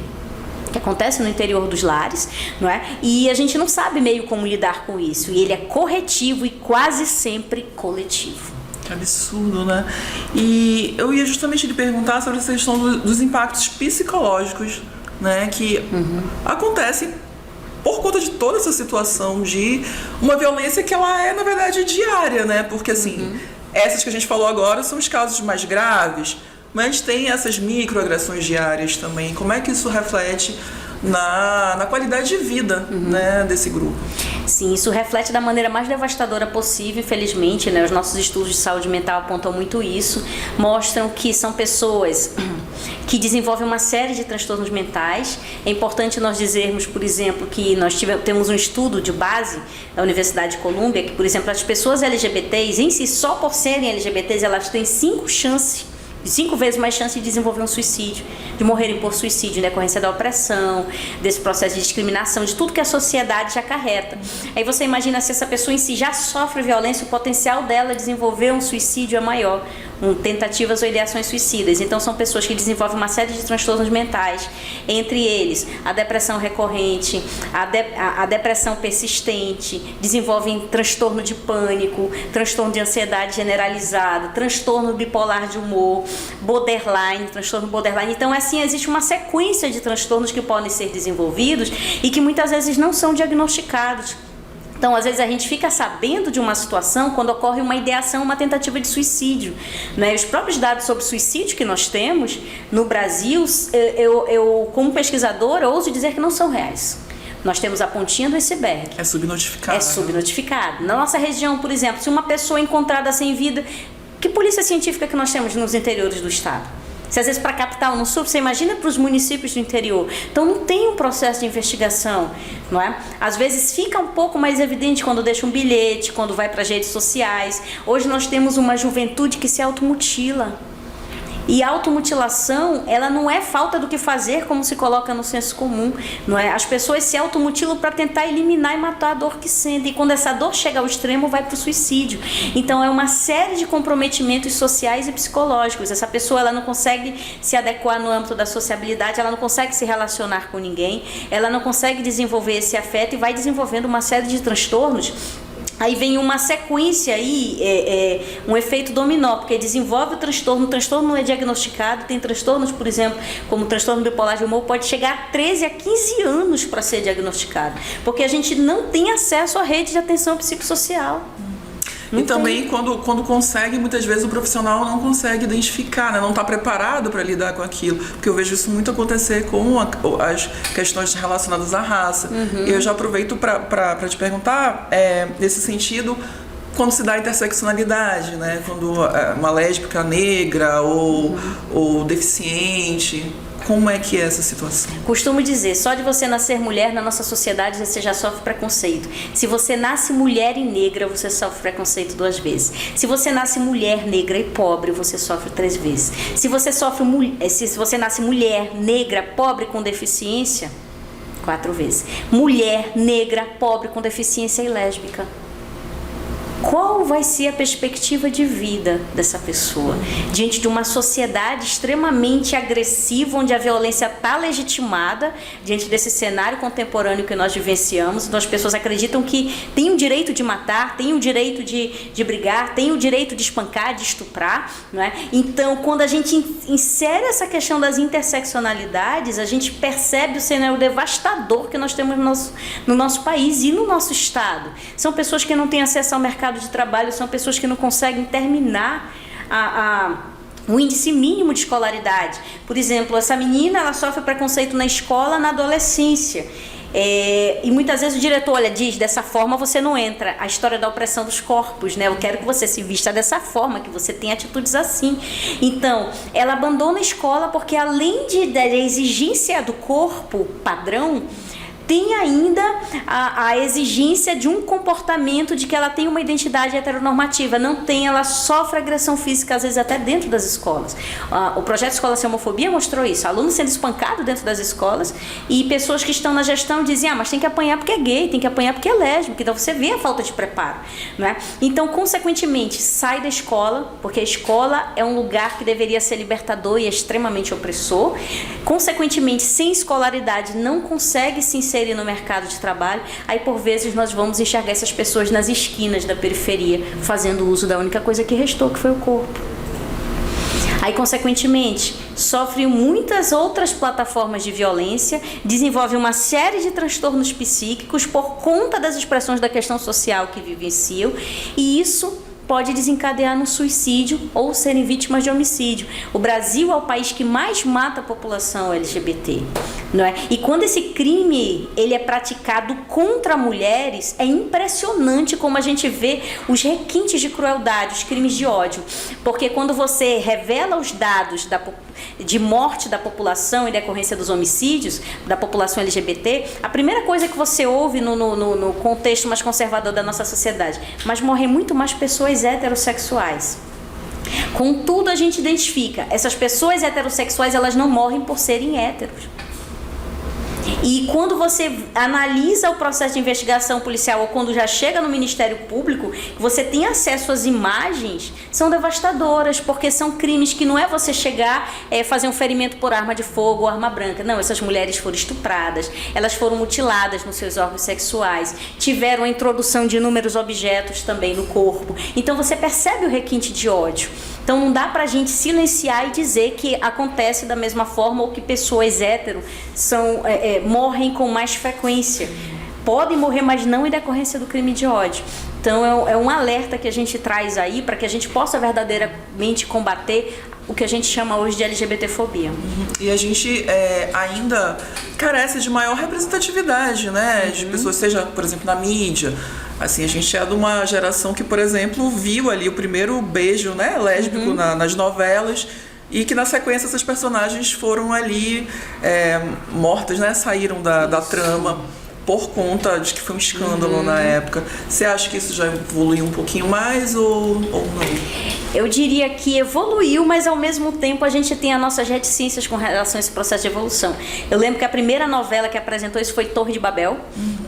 que acontece no interior dos lares, não é? E a gente não sabe meio como lidar com isso, e ele é corretivo e quase sempre coletivo. Que absurdo, né? E eu ia justamente lhe perguntar sobre essa questão dos impactos psicológicos né, que acontecem por conta de toda essa situação de uma violência que ela é, na verdade, diária, né? Porque, assim, essas que a gente falou agora são os casos mais graves, mas tem essas microagressões diárias também. Como é que isso reflete na qualidade de vida, né, desse grupo? Sim, isso reflete da maneira mais devastadora possível, infelizmente, né? Os nossos estudos de saúde mental apontam muito isso, mostram que são pessoas que desenvolvem uma série de transtornos mentais. É importante nós dizermos, por exemplo, que nós temos um estudo de base da Universidade de Colômbia, que, por exemplo, as pessoas LGBTs, em si, só por serem LGBTs, elas têm 5 vezes mais chance de desenvolver um suicídio, de morrerem por suicídio, em decorrência da opressão, desse processo de discriminação, de tudo que a sociedade já acarreta. Aí você imagina, se essa pessoa em si já sofre violência, o potencial dela desenvolver um suicídio é maior, tentativas ou ideações suicidas. Então são pessoas que desenvolvem uma série de transtornos mentais, entre eles a depressão recorrente, a depressão persistente, desenvolvem transtorno de pânico, transtorno de ansiedade generalizada, transtorno bipolar de humor, transtorno borderline. Então, assim, existe uma sequência de transtornos que podem ser desenvolvidos e que muitas vezes não são diagnosticados. Então, às vezes a gente fica sabendo de uma situação quando ocorre uma ideação, uma tentativa de suicídio, né? Os próprios dados sobre suicídio que nós temos no Brasil, eu como pesquisadora, ouso dizer que não são reais. Nós temos a pontinha do iceberg. É subnotificado. É subnotificado. Na nossa região, por exemplo, se uma pessoa é encontrada sem vida, que polícia científica que nós temos nos interiores do estado? Se às vezes para a capital não sul, você imagina para os municípios do interior. Então não tem um processo de investigação, não é? Às vezes fica um pouco mais evidente quando deixa um bilhete, quando vai para as redes sociais. Hoje nós temos uma juventude que se automutila. E a automutilação, ela não é falta do que fazer, como se coloca no senso comum, não é? As pessoas se automutilam para tentar eliminar e matar a dor que sentem. E quando essa dor chega ao extremo, vai para o suicídio. Então é uma série de comprometimentos sociais e psicológicos. Essa pessoa, ela não consegue se adequar no âmbito da sociabilidade, ela não consegue se relacionar com ninguém, ela não consegue desenvolver esse afeto e vai desenvolvendo uma série de transtornos. Aí vem uma sequência aí, um efeito dominó, porque desenvolve o transtorno não é diagnosticado, tem transtornos, por exemplo, como o transtorno bipolar de humor, pode chegar a 13 a 15 anos para ser diagnosticado, porque a gente não tem acesso à rede de atenção psicossocial. E também, quando consegue, muitas vezes o profissional não consegue identificar, né? Não está preparado para lidar com aquilo. Porque eu vejo isso muito acontecer com as questões relacionadas à raça. E eu já aproveito para te perguntar, nesse sentido, quando se dá a interseccionalidade, né? Quando uma lésbica negra ou deficiente... Como é que é essa situação? Costumo dizer, só de você nascer mulher na nossa sociedade você já sofre preconceito. Se você nasce mulher e negra, você sofre preconceito 2 vezes. Se você nasce mulher, negra e pobre, você sofre 3 vezes. Se você nasce mulher, negra, pobre com deficiência, 4 vezes. Mulher, negra, pobre com deficiência e lésbica. Qual vai ser a perspectiva de vida dessa pessoa diante de uma sociedade extremamente agressiva, onde a violência está legitimada, diante desse cenário contemporâneo que nós vivenciamos? Então as pessoas acreditam que tem o direito de matar, tem o direito de brigar, tem o direito de espancar, de estuprar, não é? Então, quando a gente insere essa questão das interseccionalidades, a gente percebe o cenário devastador que nós temos no nosso país e no nosso estado. São pessoas que não têm acesso ao mercado de trabalho, são pessoas que não conseguem terminar o índice mínimo de escolaridade. Por exemplo, essa menina, ela sofre preconceito na escola, na adolescência. E muitas vezes o diretor, diz, dessa forma você não entra. A história da opressão dos corpos, né? Eu quero que você se vista dessa forma, que você tenha atitudes assim. Então, ela abandona a escola porque, além da exigência do corpo padrão, tem ainda a exigência de um comportamento de que ela tem uma identidade heteronormativa. Não tem, ela sofre agressão física, às vezes até dentro das escolas. O projeto Escola Sem Homofobia mostrou isso. Alunos sendo espancados dentro das escolas e pessoas que estão na gestão diziam, mas tem que apanhar porque é gay, tem que apanhar porque é lésbico. Então você vê a falta de preparo, não é? Então, consequentemente, sai da escola, porque a escola é um lugar que deveria ser libertador e é extremamente opressor. Consequentemente, sem escolaridade, não consegue se inserir no mercado de trabalho. Aí por vezes nós vamos enxergar essas pessoas nas esquinas da periferia, fazendo uso da única coisa que restou, que foi o corpo. Aí, consequentemente, sofre muitas outras plataformas de violência, desenvolve uma série de transtornos psíquicos por conta das expressões da questão social que vivenciam, e isso pode desencadear no suicídio ou serem vítimas de homicídio. O Brasil é o país que mais mata a população LGBT, não é? E quando esse crime ele é praticado contra mulheres, é impressionante como a gente vê os requintes de crueldade, os crimes de ódio. Porque quando você revela os dados de morte da população em decorrência dos homicídios da população LGBT, a primeira coisa que você ouve no contexto mais conservador da nossa sociedade: mas morrem muito mais pessoas heterossexuais. Contudo, a gente identifica, essas pessoas heterossexuais, elas não morrem por serem héteros. E quando você analisa o processo de investigação policial ou quando já chega no Ministério Público, você tem acesso às imagens, são devastadoras, porque são crimes que não é você chegar fazer um ferimento por arma de fogo ou arma branca. Não, essas mulheres foram estupradas, elas foram mutiladas nos seus órgãos sexuais, tiveram a introdução de inúmeros objetos também no corpo. Então você percebe o requinte de ódio. Então não dá pra gente silenciar e dizer que acontece da mesma forma ou que pessoas héteros morrem com mais frequência. Podem morrer, mas não em decorrência do crime de ódio. Então é um alerta que a gente traz aí para que a gente possa verdadeiramente combater o que a gente chama hoje de LGBTfobia. E a gente ainda carece de maior representatividade, né? De pessoas, seja, por exemplo, na mídia. Assim, a gente é de uma geração que, por exemplo, viu ali o primeiro beijo, né, lésbico nas novelas, e que na sequência essas personagens foram ali mortas, né? Saíram da trama por conta de que foi um escândalo na época. Você acha que isso já evoluiu um pouquinho mais ou não? Eu diria que evoluiu, mas ao mesmo tempo a gente tem as nossas reticências com relação a esse processo de evolução. Eu lembro que a primeira novela que apresentou isso foi Torre de Babel,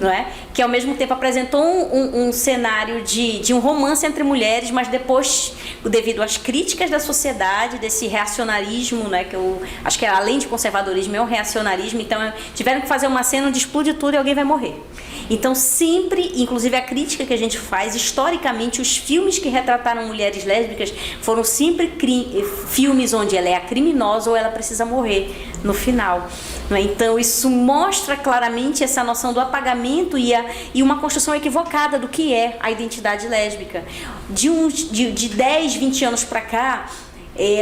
não é? Que ao mesmo tempo apresentou um cenário de um romance entre mulheres, mas depois, devido às críticas da sociedade, desse reacionarismo, né, que eu acho que além de conservadorismo é um reacionarismo, então tiveram que fazer uma cena onde explode tudo e alguém vai morrer. Então sempre, inclusive a crítica que a gente faz, historicamente os filmes que retrataram mulheres lésbicas foram sempre filmes onde ela é a criminosa ou ela precisa morrer no final. Então isso mostra claramente essa noção do apagamento e uma construção equivocada do que é a identidade lésbica. De 10, 20 anos para cá,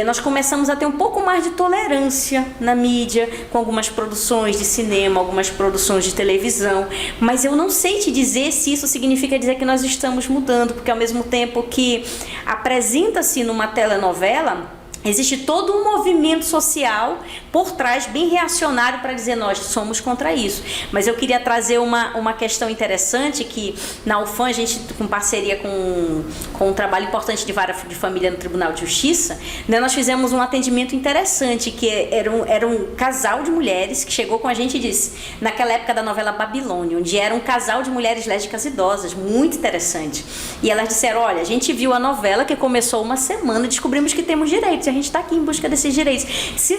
nós começamos a ter um pouco mais de tolerância na mídia, com algumas produções de cinema, algumas produções de televisão, mas eu não sei te dizer se isso significa dizer que nós estamos mudando, porque ao mesmo tempo que apresenta-se numa telenovela, existe todo um movimento social por trás, bem reacionário, para dizer nós somos contra isso. Mas eu queria trazer uma questão interessante que na UFAM, a gente, com parceria com um trabalho importante de vara de família no Tribunal de Justiça, né, nós fizemos um atendimento interessante, que era um casal de mulheres que chegou com a gente e disse, naquela época da novela Babilônia, onde era um casal de mulheres lésbicas idosas, muito interessante. E elas disseram, olha, a gente viu a novela que começou uma semana e descobrimos que temos direitos, a gente está aqui em busca desses direitos.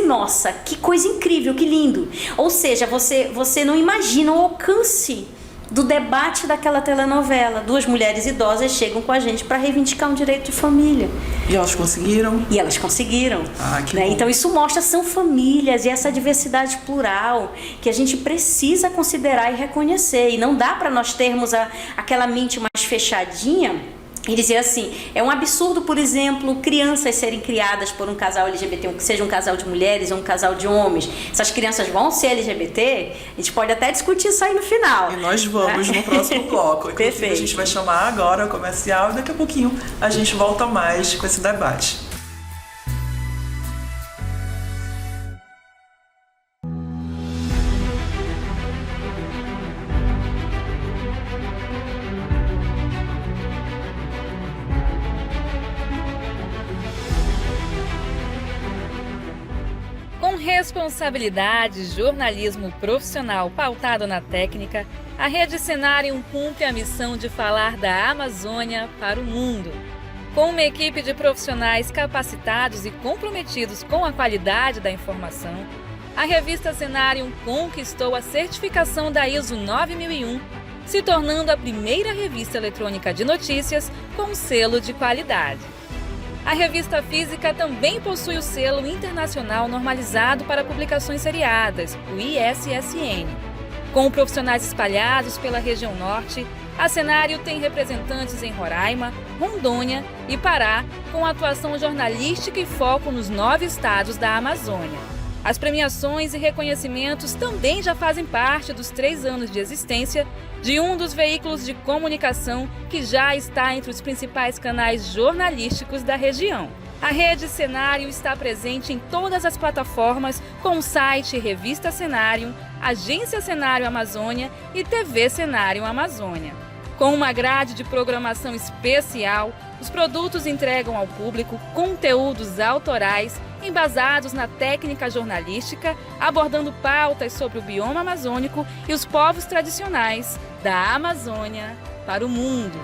Nossa, que coisa incrível, que lindo. Ou seja, você não imagina o alcance do debate daquela telenovela. Duas mulheres idosas chegam com a gente para reivindicar um direito de família. E elas conseguiram? E elas conseguiram. Que bom. Então isso mostra, são famílias e essa diversidade plural que a gente precisa considerar e reconhecer. E não dá para nós termos aquela mente mais fechadinha e dizer assim, é um absurdo, por exemplo, crianças serem criadas por um casal LGBT, que seja um casal de mulheres ou um casal de homens. Essas crianças vão ser LGBT? A gente pode até discutir isso aí no final. E nós vamos no próximo bloco. Inclusive, a gente vai chamar agora o comercial e daqui a pouquinho a gente volta mais com esse debate. Responsabilidade, jornalismo profissional pautado na técnica, a Rede Cenárium cumpre a missão de falar da Amazônia para o mundo. Com uma equipe de profissionais capacitados e comprometidos com a qualidade da informação, a revista Cenárium conquistou a certificação da ISO 9001, se tornando a primeira revista eletrônica de notícias com selo de qualidade. A revista física também possui o selo internacional normalizado para publicações seriadas, o ISSN. Com profissionais espalhados pela região norte, a Cenário tem representantes em Roraima, Rondônia e Pará, com atuação jornalística e foco nos 9 estados da Amazônia. As premiações e reconhecimentos também já fazem parte dos 3 anos de existência de um dos veículos de comunicação que já está entre os principais canais jornalísticos da região. A Rede Cenário está presente em todas as plataformas com o site Revista Cenário, Agência Cenário Amazônia e TV Cenário Amazônia. Com uma grade de programação especial, os produtos entregam ao público conteúdos autorais embasados na técnica jornalística, abordando pautas sobre o bioma amazônico e os povos tradicionais da Amazônia para o mundo.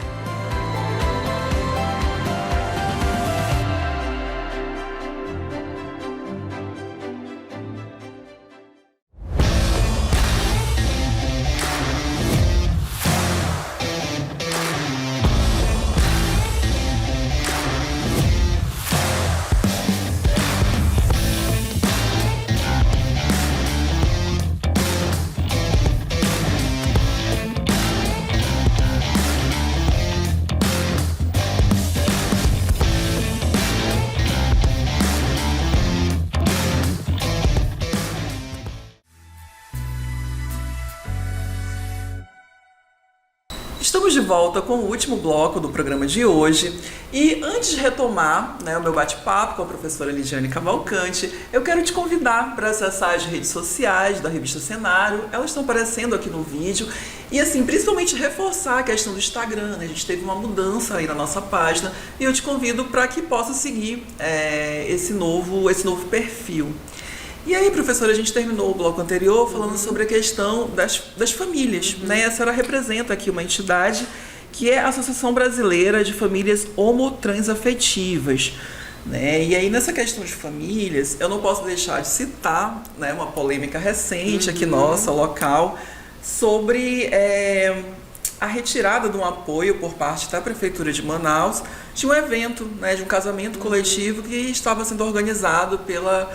Estamos de volta com o último bloco do programa de hoje e antes de retomar, o meu bate-papo com a professora Lidiane Cavalcante, eu quero te convidar para acessar as redes sociais da Revista Cenário, elas estão aparecendo aqui no vídeo e assim, principalmente reforçar a questão do Instagram, a gente teve uma mudança aí na nossa página e eu te convido para que possa seguir esse novo perfil. E aí, professora, a gente terminou o bloco anterior falando sobre a questão das famílias, A senhora representa aqui uma entidade que é a Associação Brasileira de Famílias Homotransafetivas, E aí, nessa questão de famílias, eu não posso deixar de citar, uma polêmica recente aqui nossa, local, sobre a retirada de um apoio por parte da Prefeitura de Manaus de um evento, de um casamento coletivo que estava sendo organizado pela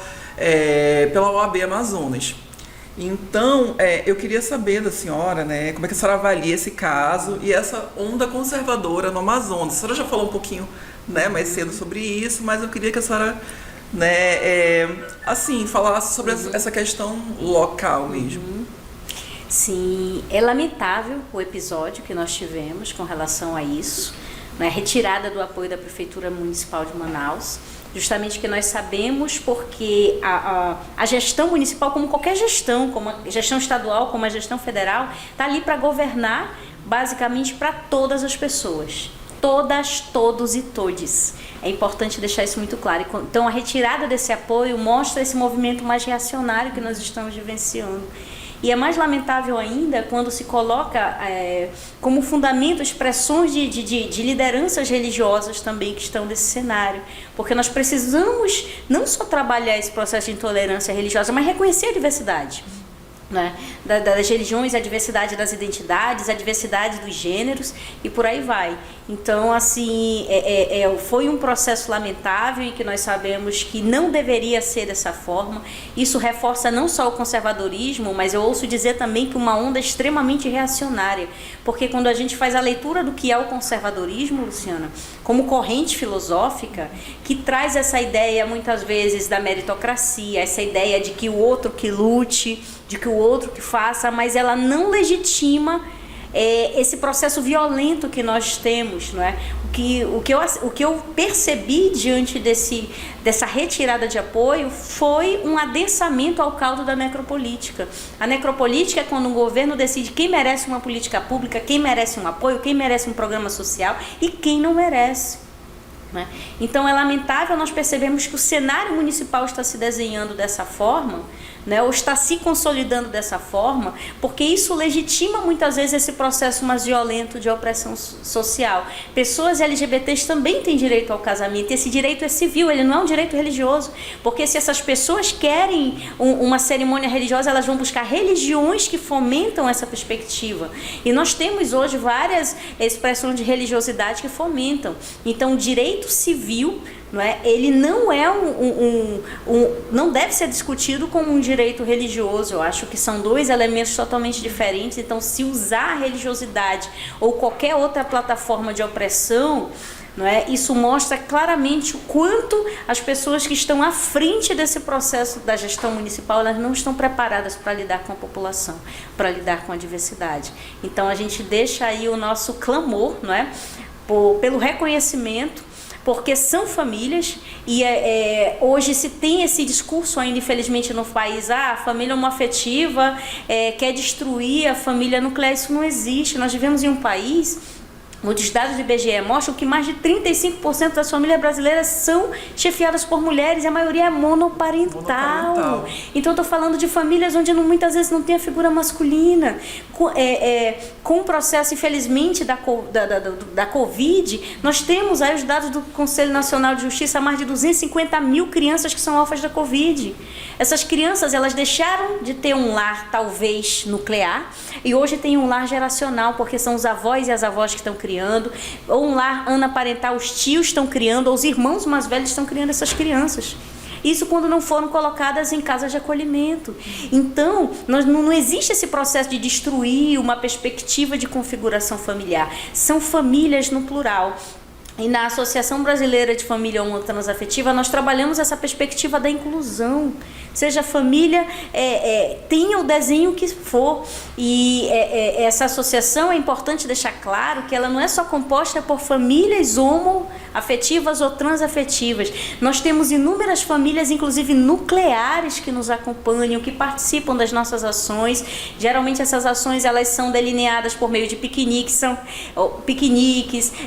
OAB Amazonas. Então, eu queria saber da senhora, como é que a senhora avalia esse caso e essa onda conservadora no Amazonas. A senhora já falou um pouquinho, mais cedo sobre isso, mas eu queria que a senhora, falasse sobre essa questão local mesmo. Sim, é lamentável o episódio que nós tivemos com relação a isso, a retirada do apoio da Prefeitura Municipal de Manaus, justamente que nós sabemos porque a gestão municipal, como qualquer gestão, como a gestão estadual, como a gestão federal, está ali para governar basicamente para todas as pessoas. Todas, todos e todes. É importante deixar isso muito claro. Então, a retirada desse apoio mostra esse movimento mais reacionário que nós estamos vivenciando. E é mais lamentável ainda quando se coloca como fundamento expressões de lideranças religiosas também que estão nesse cenário. Porque nós precisamos não só trabalhar esse processo de intolerância religiosa, mas reconhecer a diversidade. Das religiões, a diversidade das identidades, a diversidade dos gêneros e por aí vai. Então, assim, foi um processo lamentável e que nós sabemos que não deveria ser dessa forma. Isso reforça não só o conservadorismo, mas eu ouço dizer também que uma onda extremamente reacionária, porque quando a gente faz a leitura do que é o conservadorismo, Luciana, como corrente filosófica, que traz essa ideia muitas vezes da meritocracia, essa ideia de que o outro que lute, de que o outro que faça, mas ela não legitima esse processo violento que nós temos, O que eu percebi diante dessa retirada de apoio foi um adensamento ao caldo da necropolítica. A necropolítica é quando um governo decide quem merece uma política pública, quem merece um apoio, quem merece um programa social e quem não merece. Então é lamentável nós percebemos que o cenário municipal está se desenhando dessa forma, ou está se consolidando dessa forma, porque isso legitima muitas vezes esse processo mais violento de opressão social. Pessoas LGBTs também têm direito ao casamento, esse direito é civil, ele não é um direito religioso, porque se essas pessoas querem uma cerimônia religiosa, elas vão buscar religiões que fomentam essa perspectiva. E nós temos hoje várias expressões de religiosidade que fomentam. Então, o direito civil não é? Ele não é não deve ser discutido como um direito religioso. Eu acho que são dois elementos totalmente diferentes. Então, se usar a religiosidade ou qualquer outra plataforma de opressão, não é? Isso mostra claramente o quanto as pessoas que estão à frente desse processo da gestão municipal, elas não estão preparadas para lidar com a população, para lidar com a diversidade. Então a gente deixa aí o nosso clamor, não é? Pelo reconhecimento, porque são famílias e hoje se tem esse discurso ainda, infelizmente, no país, a família homoafetiva quer destruir a família nuclear. Isso não existe. Nós vivemos em um país onde os dados do IBGE mostram que mais de 35% das famílias brasileiras são chefiadas por mulheres e a maioria é monoparental. Então, eu estou falando de famílias onde muitas vezes não tem a figura masculina. Com o processo, infelizmente, da Covid, nós temos aí os dados do Conselho Nacional de Justiça, mais de 250 mil crianças que são órfãs da Covid. Essas crianças, elas deixaram de ter um lar, talvez, nuclear, e hoje tem um lar geracional, porque são os avós e as avós que estão criando, ou um lar anaparental, os tios estão criando, ou os irmãos mais velhos estão criando essas crianças. Isso quando não foram colocadas em casas de acolhimento. Então, não existe esse processo de destruir uma perspectiva de configuração familiar. São famílias no plural. E na Associação Brasileira de Família Homotransafetiva, nós trabalhamos essa perspectiva da inclusão. Seja a família, tenha o desenho que for. E essa associação, é importante deixar claro que ela não é só composta por famílias homoafetivas ou transafetivas. Nós temos inúmeras famílias, inclusive nucleares, que nos acompanham, que participam das nossas ações. Geralmente essas ações, elas são delineadas por meio de piqueniques,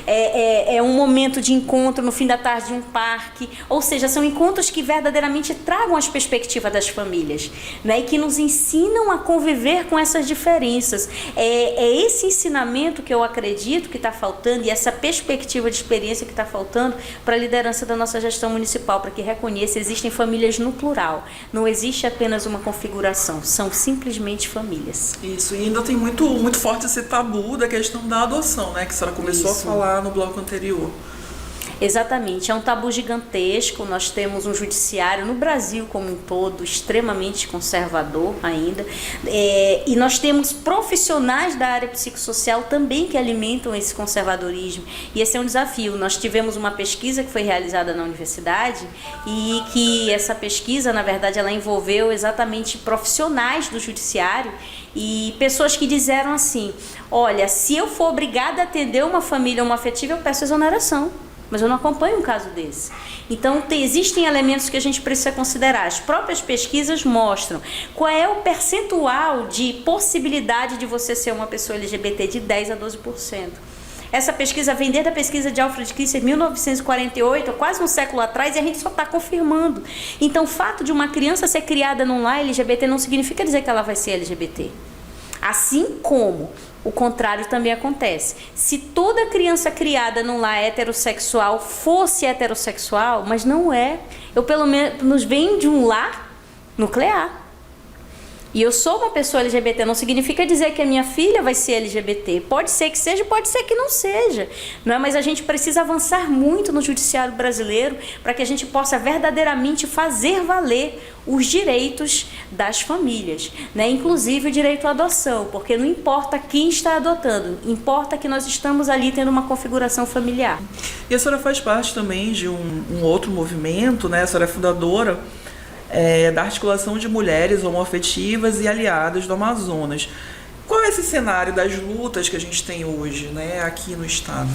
é um momento de encontro no fim da tarde em um parque, ou seja, são encontros que verdadeiramente tragam as perspectivas das famílias, né, e que nos ensinam a conviver com essas diferenças. É esse ensinamento que eu acredito que está faltando, e essa perspectiva de experiência que está faltando para a liderança da nossa gestão municipal, para que reconheça que existem famílias no plural, não existe apenas uma configuração, são simplesmente famílias. Isso, e ainda tem muito, muito forte esse tabu da questão da adoção, né, que a senhora começou a falar no bloco anterior. Exatamente, é um tabu gigantesco. Nós temos um judiciário no Brasil como um todo extremamente conservador ainda, e nós temos profissionais da área psicossocial também que alimentam esse conservadorismo, e esse é um desafio. Nós tivemos uma pesquisa que foi realizada na universidade, e que essa pesquisa, na verdade, ela envolveu exatamente profissionais do judiciário e pessoas que disseram assim: olha, se eu for obrigada a atender uma família homoafetiva, eu peço exoneração, mas eu não acompanho um caso desse. Então, existem elementos que a gente precisa considerar. As próprias pesquisas mostram qual é o percentual de possibilidade de você ser uma pessoa LGBT, de 10% a 12%. Essa pesquisa vem desde a pesquisa de Alfred Kinsey, 1948, quase um século atrás, e a gente só está confirmando. Então, o fato de uma criança ser criada num lar LGBT não significa dizer que ela vai ser LGBT. Assim como o contrário também acontece. Se toda criança criada num lar heterossexual fosse heterossexual, mas não é. Eu, pelo menos, venho de um lar nuclear. E eu sou uma pessoa LGBT, não significa dizer que a minha filha vai ser LGBT. Pode ser que seja, pode ser que não seja. Não é? Mas a gente precisa avançar muito no judiciário brasileiro para que a gente possa verdadeiramente fazer valer os direitos das famílias, né? Inclusive o direito à adoção, porque não importa quem está adotando, importa que nós estamos ali tendo uma configuração familiar. E a senhora faz parte também de um outro movimento, né? A senhora é fundadora da Articulação de Mulheres Homoafetivas e Aliadas do Amazonas. Qual é esse cenário das lutas que a gente tem hoje, né, aqui no estado?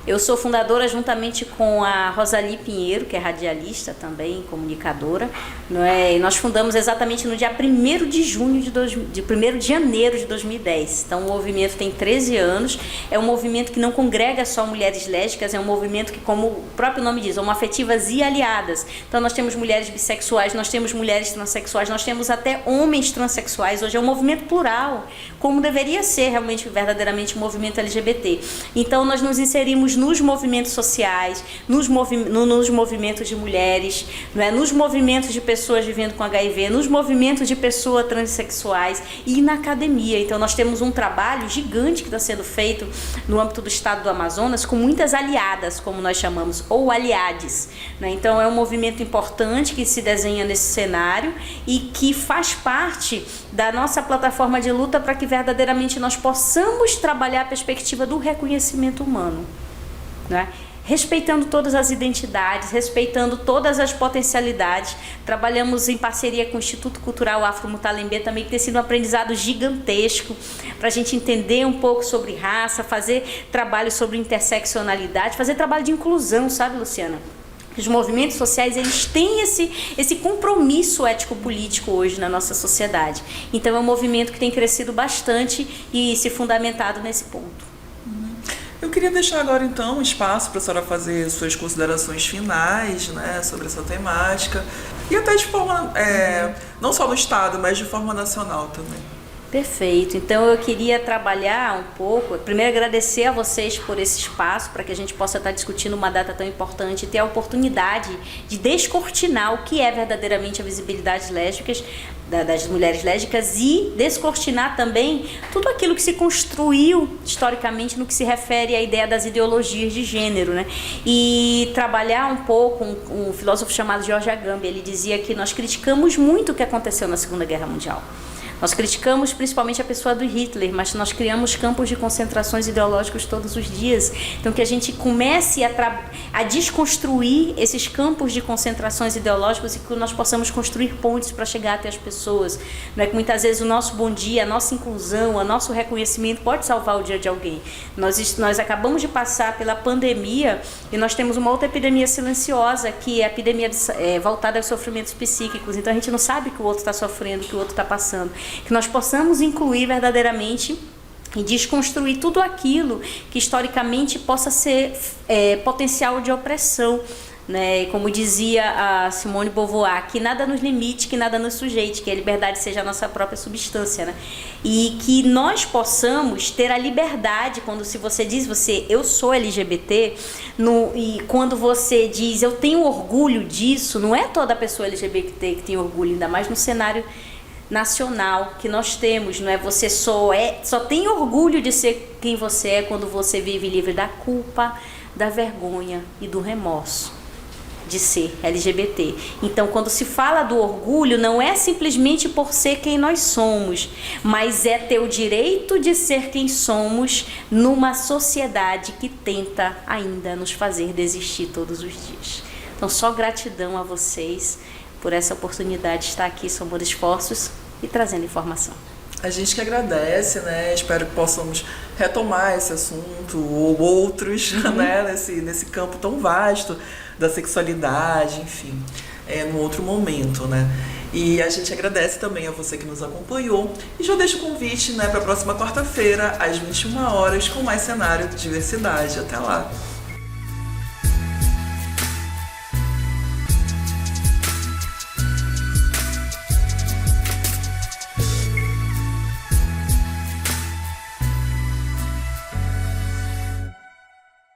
Eu sou fundadora juntamente com a Rosali Pinheiro, que é radialista também, comunicadora, não é? E nós fundamos exatamente no dia 1º de janeiro de 2010. Então o movimento tem 13 anos, é um movimento que não congrega só mulheres lésbicas, é um movimento que, como o próprio nome diz, homoafetivas e aliadas. Então nós temos mulheres bissexuais, nós temos mulheres transexuais, nós temos até homens transexuais. Hoje é um movimento plural, como deveria ser realmente, verdadeiramente, um movimento LGBT. Então nós nos inserimos temos nos movimentos sociais, nos movimentos de mulheres, não é? Nos movimentos de pessoas vivendo com HIV, nos movimentos de pessoas transexuais e na academia. Então nós temos um trabalho gigante que está sendo feito no âmbito do estado do Amazonas com muitas aliadas, como nós chamamos, ou aliades, né? Então é um movimento importante que se desenha nesse cenário e que faz parte da nossa plataforma de luta para que verdadeiramente nós possamos trabalhar a perspectiva do reconhecimento humano, né? Respeitando todas as identidades, respeitando todas as potencialidades. Trabalhamos em parceria com o Instituto Cultural Afro-Mutalembê também, que tem sido um aprendizado gigantesco para a gente entender um pouco sobre raça, fazer trabalho sobre interseccionalidade, fazer trabalho de inclusão, sabe, Luciana? Os movimentos sociais, eles têm esse compromisso ético-político hoje na nossa sociedade. Então é um movimento que tem crescido bastante e se fundamentado nesse ponto. Eu queria deixar agora, então, um espaço para a senhora fazer suas considerações finais, né, sobre essa temática. E até de forma, não só no Estado, mas de forma nacional também. Perfeito. Então eu queria trabalhar um pouco, primeiro agradecer a vocês por esse espaço, para que a gente possa estar discutindo uma data tão importante e ter a oportunidade de descortinar o que é verdadeiramente a visibilidade lésbicas, das mulheres lésbicas, e descortinar também tudo aquilo que se construiu historicamente no que se refere à ideia das ideologias de gênero, né? E trabalhar um pouco, um filósofo chamado George Agamben, ele dizia que nós criticamos muito o que aconteceu na Segunda Guerra Mundial. Nós criticamos principalmente a pessoa do Hitler, mas nós criamos campos de concentrações ideológicos todos os dias. Então que a gente comece a desconstruir esses campos de concentrações ideológicos e que nós possamos construir pontes para chegar até as pessoas. Não é que muitas vezes o nosso bom dia, a nossa inclusão, o nosso reconhecimento pode salvar o dia de alguém. Nós acabamos de passar pela pandemia e nós temos uma outra epidemia silenciosa, que é a epidemia voltada aos sofrimentos psíquicos. Então a gente não sabe que o outro está sofrendo, que o outro está passando. Que nós possamos incluir verdadeiramente e desconstruir tudo aquilo que historicamente possa ser potencial de opressão, né? Como dizia a Simone de Beauvoir, que nada nos limite, que nada nos sujeite, que a liberdade seja a nossa própria substância, né? E que nós possamos ter a liberdade, se você diz, eu sou LGBT, e quando você diz, eu tenho orgulho disso, não é toda pessoa LGBT que tem orgulho, ainda mais no cenário nacional que nós temos, não é? Você só tem orgulho de ser quem você é quando você vive livre da culpa, da vergonha e do remorso de ser LGBT. Então, quando se fala do orgulho, não é simplesmente por ser quem nós somos, mas é ter o direito de ser quem somos numa sociedade que tenta ainda nos fazer desistir todos os dias. Então, só gratidão a vocês por essa oportunidade de estar aqui somando esforços e trazendo informação. A gente que agradece, né? Espero que possamos retomar esse assunto ou outros, né? Nesse campo tão vasto da sexualidade, enfim, num outro momento, né? E a gente agradece também a você que nos acompanhou e já deixa o convite, né, para a próxima quarta-feira, às 21 horas, com mais cenário de diversidade. Até lá!